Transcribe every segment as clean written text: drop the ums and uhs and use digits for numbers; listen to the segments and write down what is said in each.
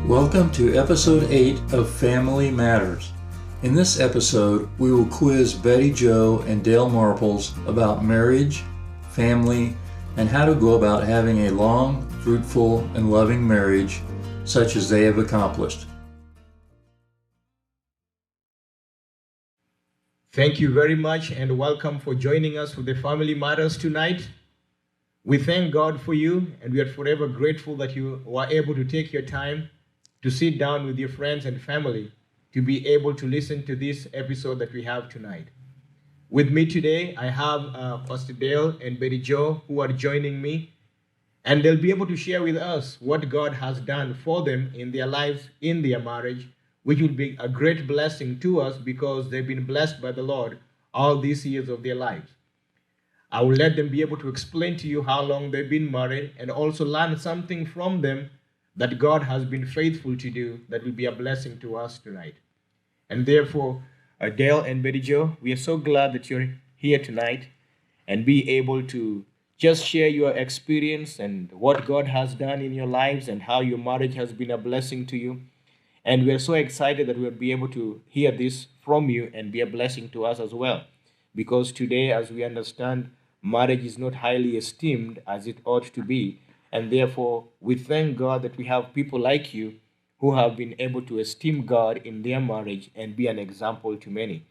Welcome to episode 8 of Family Matters. In this episode, we will quiz Betty Jo and Dale Marples about marriage, family, and how to go about having a long, fruitful, and loving marriage such as they have accomplished. Thank you very much and welcome for joining us for the Family Matters tonight. We thank God for you and we are forever grateful that you were able to take your time to sit down with your friends and family to be able to listen to this episode that we have tonight. With me today, I have Pastor Dale and Betty Jo who are joining me, and they'll be able to share with us what God has done for them in their lives, in their marriage, which will be a great blessing to us because they've been blessed by the Lord all these years of their lives. I will let them be able to explain to you how long they've been married and also learn something from them that God has been faithful to do that will be a blessing to us tonight. And therefore, Dale and Betty Jo, we are so glad that you're here tonight and be able to just share your experience and what God has done in your lives and how your marriage has been a blessing to you. And we are so excited that we'll be able to hear this from you and be a blessing to us as well. Because today, as we understand, marriage is not highly esteemed as it ought to be. And therefore, we thank God that we have people like you who have been able to esteem God in their marriage and be an example to many.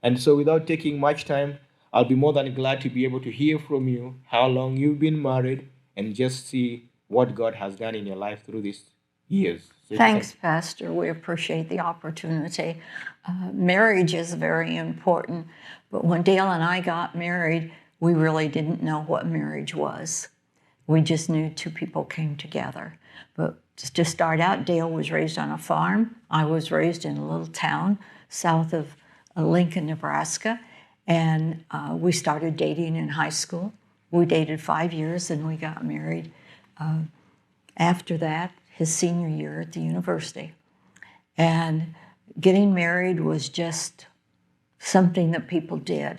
And so without taking much time, I'll be more than glad to be able to hear from you how long you've been married and just see what God has done in your life through these years. So Thanks, Pastor. We appreciate the opportunity. Marriage is very important, but when Dale and I got married, we really didn't know what marriage was. We just knew two people came together. But to start out, Dale was raised on a farm. I was raised in a little town south of Lincoln, Nebraska. And we started dating in high school. We dated 5 years and we got married after that, his senior year at the university. And getting married was just something that people did,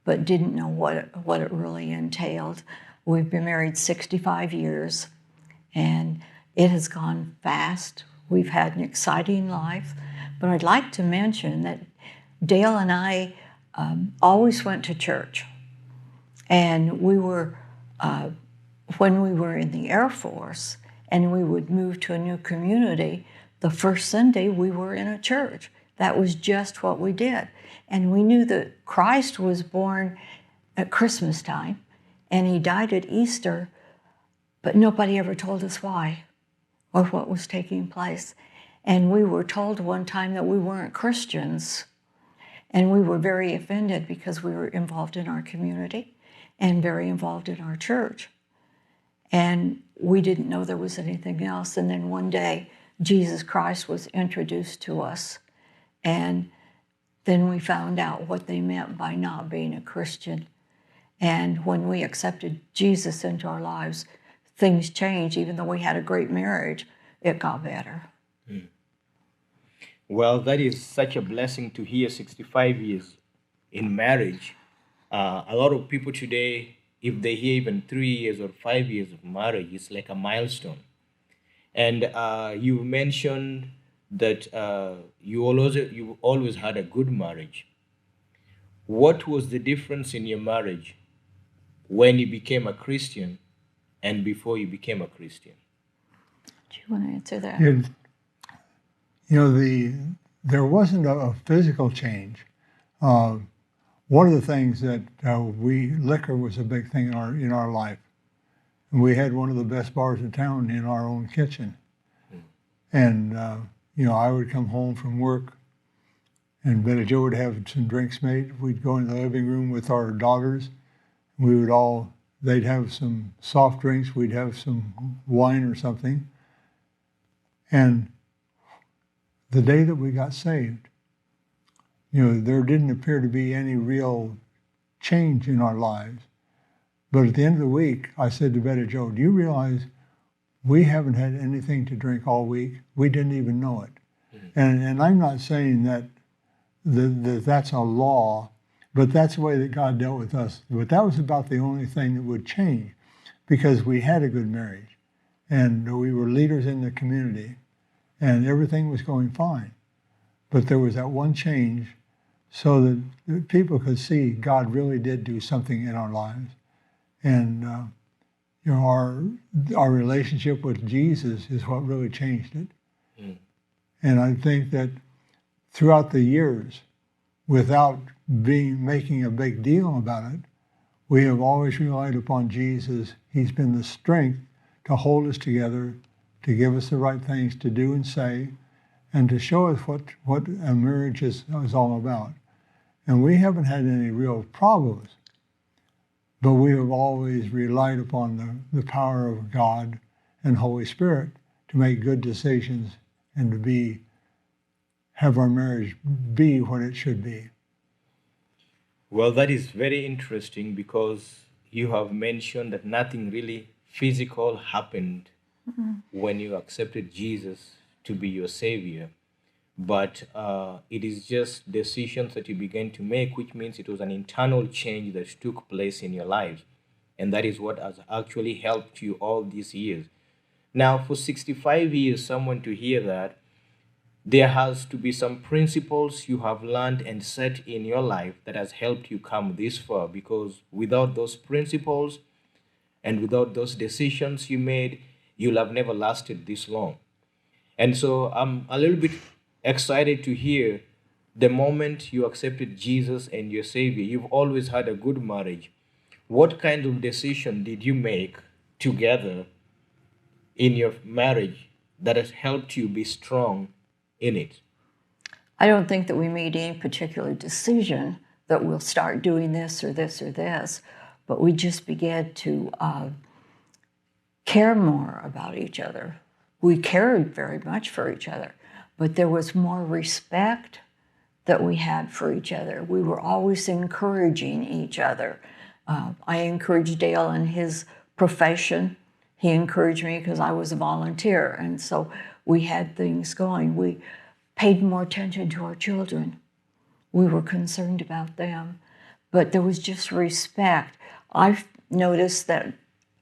but didn't know what it really entailed. We've been married 65 years, and it has gone fast. We've had an exciting life, but I'd like to mention that Dale and I always went to church, and we were, when we were in the Air Force, and we would move to a new community, the first Sunday we were in a church. That was just what we did. And we knew that Christ was born at Christmas time, and he died at Easter, but nobody ever told us why or what was taking place. And we were told one time that we weren't Christians, and we were very offended because we were involved in our community and very involved in our church. And we didn't know there was anything else. And then one day, Jesus Christ was introduced to us. And then we found out what they meant by not being a Christian. And when we accepted Jesus into our lives, things changed. Even though we had a great marriage, it got better. Well, that is such a blessing to hear 65 years in marriage. A lot of people today, if they hear even 3 years or 5 years of marriage, it's like a milestone. And you mentioned that you always had a good marriage. What was the difference in your marriage when you became a Christian and before you became a Christian? Do you want to answer that? There wasn't a physical change. One of the things that liquor was a big thing in our life. And we had one of the best bars in town in our own kitchen. And, I would come home from work and Betty Jo would have some drinks made. We'd go in the living room with our daughters. They'd have some soft drinks. We'd have some wine or something. And the day that we got saved, there didn't appear to be any real change in our lives. But at the end of the week, I said to Betty Jo, do you realize we haven't had anything to drink all week? We didn't even know it. And I'm not saying that that's a law, but that's the way that God dealt with us. But that was about the only thing that would change because we had a good marriage and we were leaders in the community. and everything was going fine. But there was that one change so that people could see God really did do something in our lives. And our relationship with Jesus is what really changed it. Mm. And I think that throughout the years, without making a big deal about it, we have always relied upon Jesus. He's been the strength to hold us together, to give us the right things to do and say, and to show us what a marriage is all about. And we haven't had any real problems, but we have always relied upon the power of God and Holy Spirit to make good decisions and to have our marriage be what it should be. Well, that is very interesting because you have mentioned that nothing really physical happened when you accepted Jesus to be your Savior. But it is just decisions that you began to make, which means it was an internal change that took place in your lives. And that is what has actually helped you all these years. Now, for 65 years, someone to hear that, there has to be some principles you have learned and set in your life that has helped you come this far, because without those principles and without those decisions you made, you'll have never lasted this long. And so I'm a little bit excited to hear the moment you accepted Jesus and your Savior. You've always had a good marriage. What kind of decision did you make together in your marriage that has helped you be strong in it? I don't think that we made any particular decision that we'll start doing this or this or this, but we just began to care more about each other. We cared very much for each other, but there was more respect that we had for each other. We were always encouraging each other. I encouraged Dale in his profession. He encouraged me because I was a volunteer, and so we had things going. We paid more attention to our children. We were concerned about them, but there was just respect. I've noticed that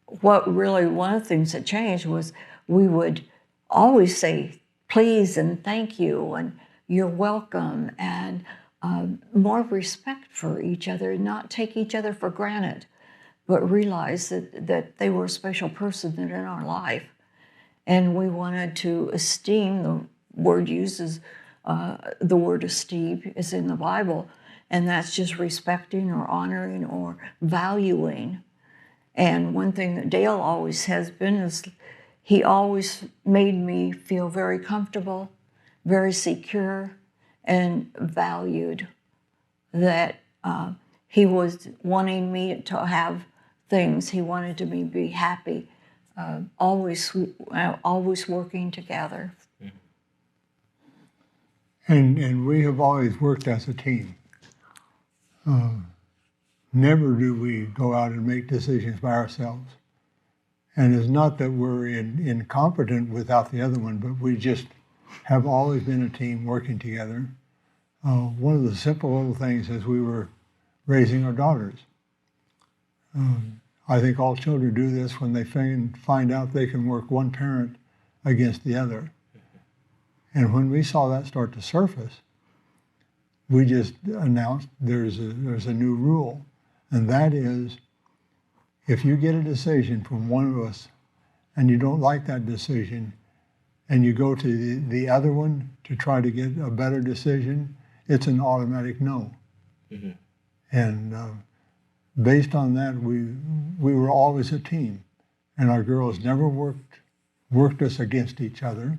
one of the things that changed was we would always say please and thank you and you're welcome, and more respect for each other, not take each other for granted, but realize that they were a special person in our life. And we wanted to esteem, the word uses, the word esteem is in the Bible, and that's just respecting or honoring or valuing. And one thing that Dale always has been is he always made me feel very comfortable, very secure, and valued. That he was wanting me to have things. He wanted me to be happy. Always working together. And we have always worked as a team. Never do we go out and make decisions by ourselves. And it's not that we're incompetent without the other one, but we just have always been a team working together. One of the simple little things as we were raising our daughters. I think all children do this when they find out they can work one parent against the other. And when we saw that start to surface, we just announced there's a new rule, and that is, if you get a decision from one of us and you don't like that decision, and you go to the other one to try to get a better decision, it's an automatic no. Mm-hmm. And based on that, we were always a team, and our girls never worked us against each other,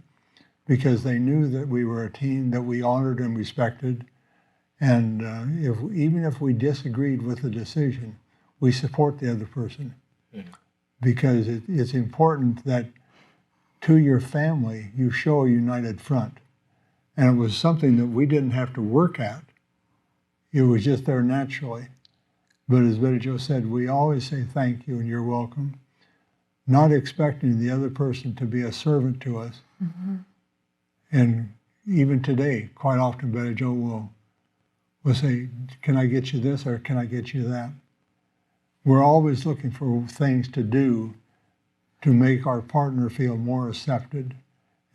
because they knew that we were a team that we honored and respected. And even if we disagreed with the decision, we support the other person. Mm-hmm. Because it's important that to your family, you show a united front. And it was something that we didn't have to work at. It was just there naturally. But as Betty Jo said, we always say thank you and you're welcome, not expecting the other person to be a servant to us. Mm-hmm. And even today, quite often Betty Jo will say, can I get you this or can I get you that? We're always looking for things to do to make our partner feel more accepted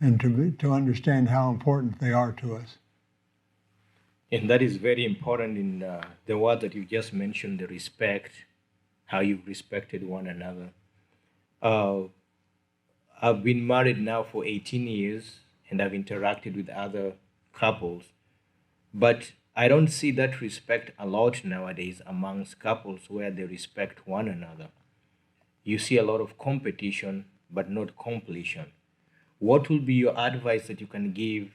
and to understand how important they are to us. And that is very important in the word that you just mentioned, the respect, how you respected one another. Uh, I've been married now for 18 years and I've interacted with other couples, but I don't see that respect a lot nowadays amongst couples where they respect one another. You see a lot of competition, but not completion. What will be your advice that you can give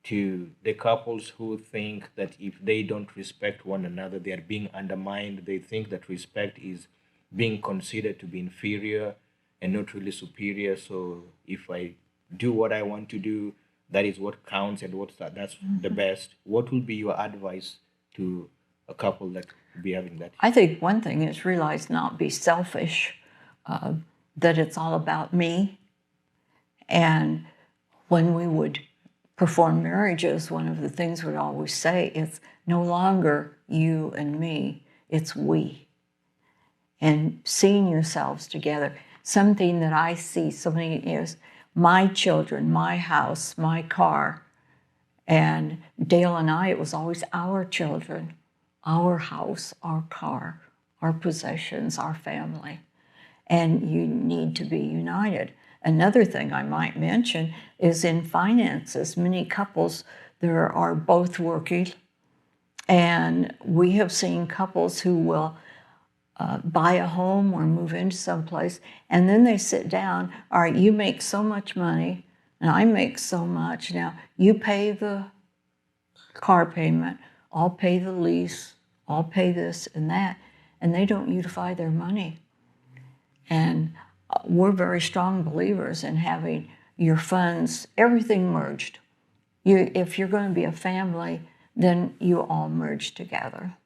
to the couples who think that if they don't respect one another, they are being undermined? They think that respect is being considered to be inferior and not really superior. So if I do what I want to do, that is what counts and that's the best. What will be your advice to a couple that be having that? I think one thing is realize not be selfish, uh, that it's all about me. And when we would perform marriages, one of the things we'd always say is no longer you and me, it's we. And seeing yourselves together. Something that I see so many is my children, my house, my car. And Dale and I, it was always our children, our house, our car, our possessions, our family. And you need to be united. Another thing I might mention is in finances. Many couples there are both working, and we have seen couples who will buy a home or move into someplace, and then they sit down, all right, you make so much money, and I make so much. Now, you pay the car payment, I'll pay the lease, I'll pay this and that, and they don't unify their money. And we're very strong believers in having your funds, everything merged. If you're going to be a family, then you all merge together.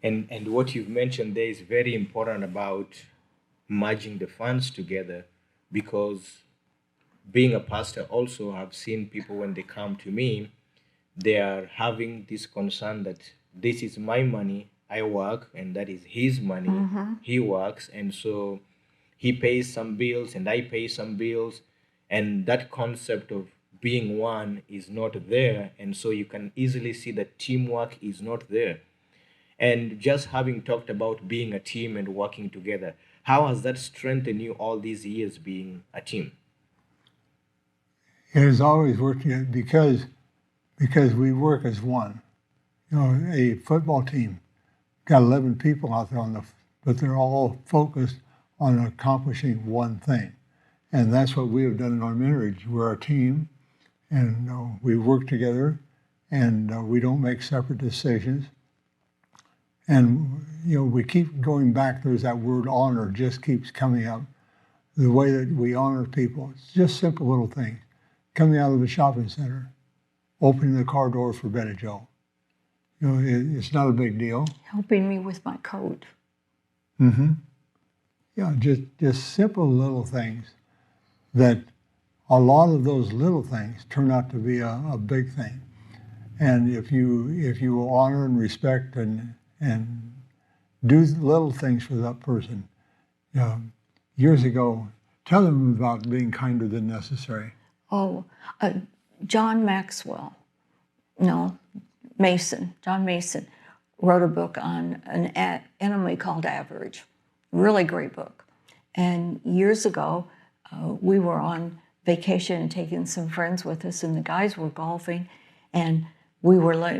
And what you've mentioned there is very important about merging the funds together, because being a pastor also, I've seen people when they come to me, they are having this concern that this is my money, I work, and that is his money, he works, and so he pays some bills and I pay some bills, and that concept of being one is not there, and so you can easily see that teamwork is not there. And just having talked about being a team and working together, how has that strengthened you all these years being a team? It has always worked together because we work as one. You know, a football team got 11 people out there but they're all focused on accomplishing one thing. And that's what we have done in our marriage. We're a team, and we work together, and we don't make separate decisions. And, we keep going back. There's that word honor just keeps coming up. The way that we honor people, it's just simple little things. Coming out of the shopping center, opening the car door for Betty Joe. It's not a big deal. Helping me with my coat. Mm-hmm. Yeah, just simple little things that a lot of those little things turn out to be a big thing. And if you honor and respect and do little things for that person. Years ago, tell them about being kinder than necessary. Oh, John Mason wrote a book on an enemy called average. Really great book. And years ago, we were on vacation and taking some friends with us, and the guys were golfing, and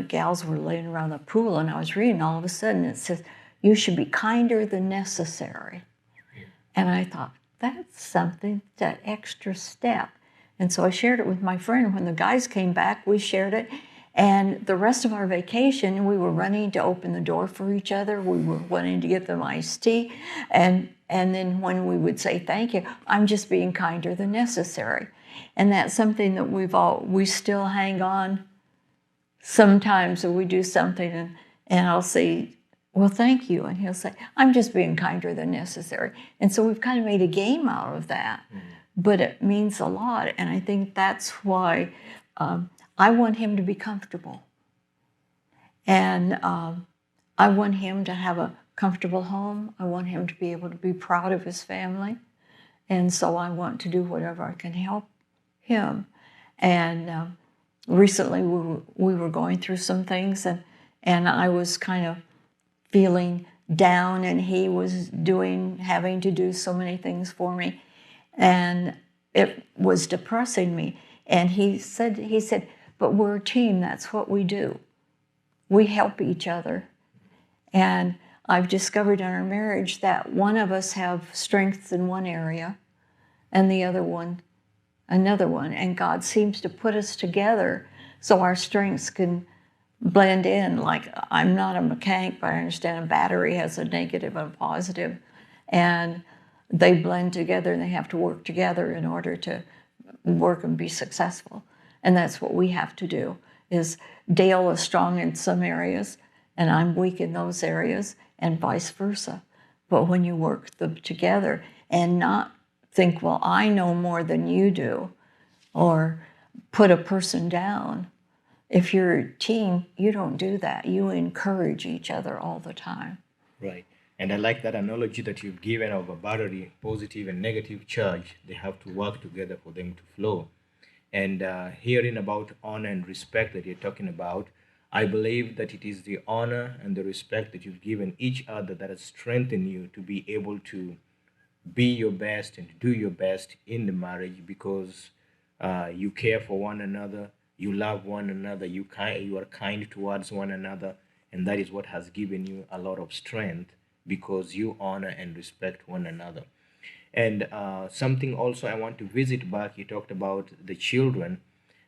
gals were laying around the pool, and I was reading, all of a sudden it says, you should be kinder than necessary. And I thought, that's something, that extra step. And so I shared it with my friend. When the guys came back, we shared it. And the rest of our vacation, we were running to open the door for each other. We were wanting to get them iced tea. And then when we would say, thank you, I'm just being kinder than necessary. And that's something that we still hang on. Sometimes we do something and I'll say, well, thank you. And he'll say, I'm just being kinder than necessary. And so we've kind of made a game out of that. But it means a lot. And I think that's why I want him to be comfortable. And I want him to have a comfortable home. I want him to be able to be proud of his family. And so I want to do whatever I can help him. And recently we were going through some things, and I was kind of feeling down, and he was having to do so many things for me, and it was depressing me. And he said, but we're a team. That's what we do. We help each other. And I've discovered in our marriage that one of us have strengths in one area and the other one another one. And God seems to put us together so our strengths can blend in. Like, I'm not a mechanic, but I understand a battery has a negative and a positive, and they blend together, and they have to work together in order to work and be successful. And that's what we have to do. Is Dale is strong in some areas, and I'm weak in those areas, and vice versa. But when you work them together and not think, well, I know more than you do, or put a person down. If you're a team, you don't do that. You encourage each other all the time. Right. And I like that analogy that you've given of a battery, positive and negative charge. They have to work together for them to flow. And hearing about honor and respect that you're talking about, I believe that it is the honor and the respect that you've given each other that has strengthened you to be able to be your best and do your best in the marriage, because you care for one another, you love one another, you are kind towards one another, and that is what has given you a lot of strength, because you honor and respect one another. And something also I want to visit back, you talked about the children,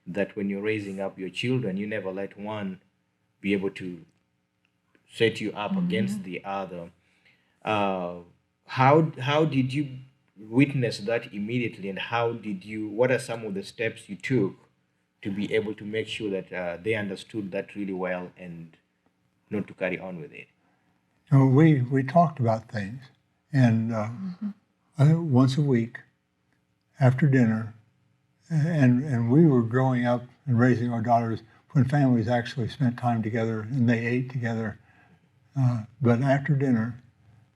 that when you're raising up your children, you never let one be able to set you up against the other. Uh, how did you witness that immediately, and what are some of the steps you took to be able to make sure that they understood that really well and not to carry on with it? We talked about things, and once a week after dinner, and we were growing up and raising our daughters when families actually spent time together and they ate together. But after dinner,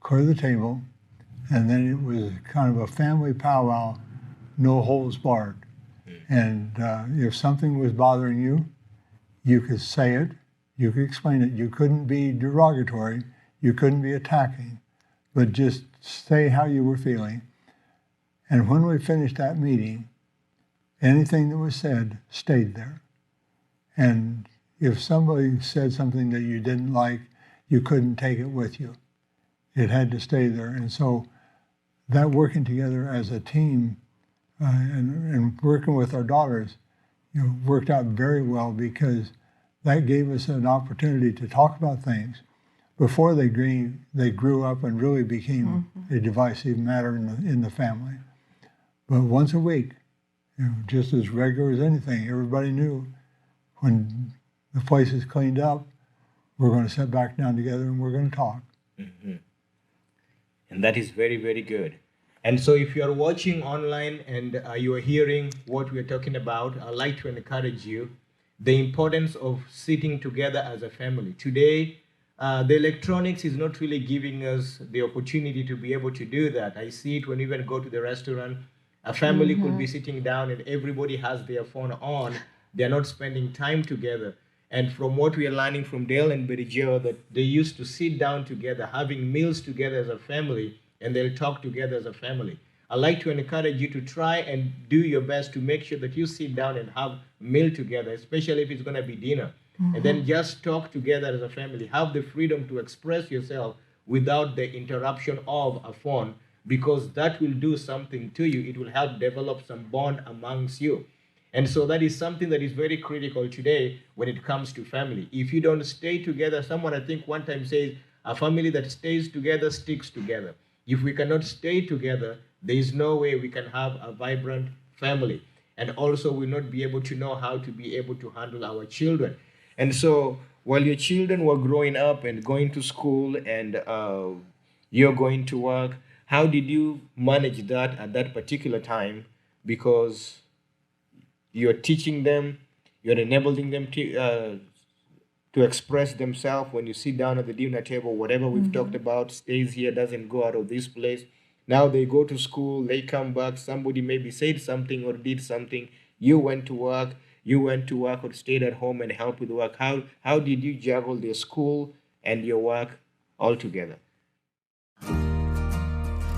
clear the table, and then it was kind of a family powwow, no holds barred. And if something was bothering you, you could say it, you could explain it. You couldn't be derogatory, you couldn't be attacking, but just say how you were feeling. And when we finished that meeting, anything that was said stayed there. And if somebody said something that you didn't like, you couldn't take it with you. It had to stay there. And so that working together as a team and working with our daughters, worked out very well, because that gave us an opportunity to talk about things before they grew up and really became a divisive matter in the family. But once a week, just as regular as anything, everybody knew when the place is cleaned up, we're going to sit back down together and we're going to talk. Mm-hmm. And that is very, very good. And so if you are watching online and you are hearing what we are talking about, I'd like to encourage you the importance of sitting together as a family. Today, the electronics is not really giving us the opportunity to be able to do that. I see it when we even go to the restaurant. A family could be sitting down and everybody has their phone on. They're not spending time together. And from what we are learning from Dale and Betty Jo, that they used to sit down together, having meals together as a family, and they'll talk together as a family. I'd like to encourage you to try and do your best to make sure that you sit down and have a meal together, especially if it's going to be dinner. And then just talk together as a family. Have the freedom to express yourself without the interruption of a phone, because that will do something to you. It will help develop some bond amongst you. And so that is something that is very critical today when it comes to family. If you don't stay together, someone I think one time says, a family that stays together sticks together. If we cannot stay together, there is no way we can have a vibrant family. And also we'll not be able to know how to be able to handle our children. And so while your children were growing up and going to school and you're going to work, how did you manage that at that particular time? Because you're teaching them, you're enabling them to express themselves. When you sit down at the dinner table, whatever we've talked about stays here, doesn't go out of this place. Now they go to school, they come back, somebody maybe said something or did something, You went to work, or stayed at home and helped with work. How did you juggle your school and your work all together?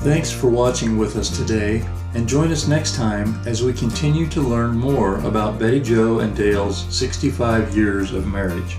Thanks for watching with us today, and join us next time as we continue to learn more about Betty Jo and Dale's 65 years of marriage.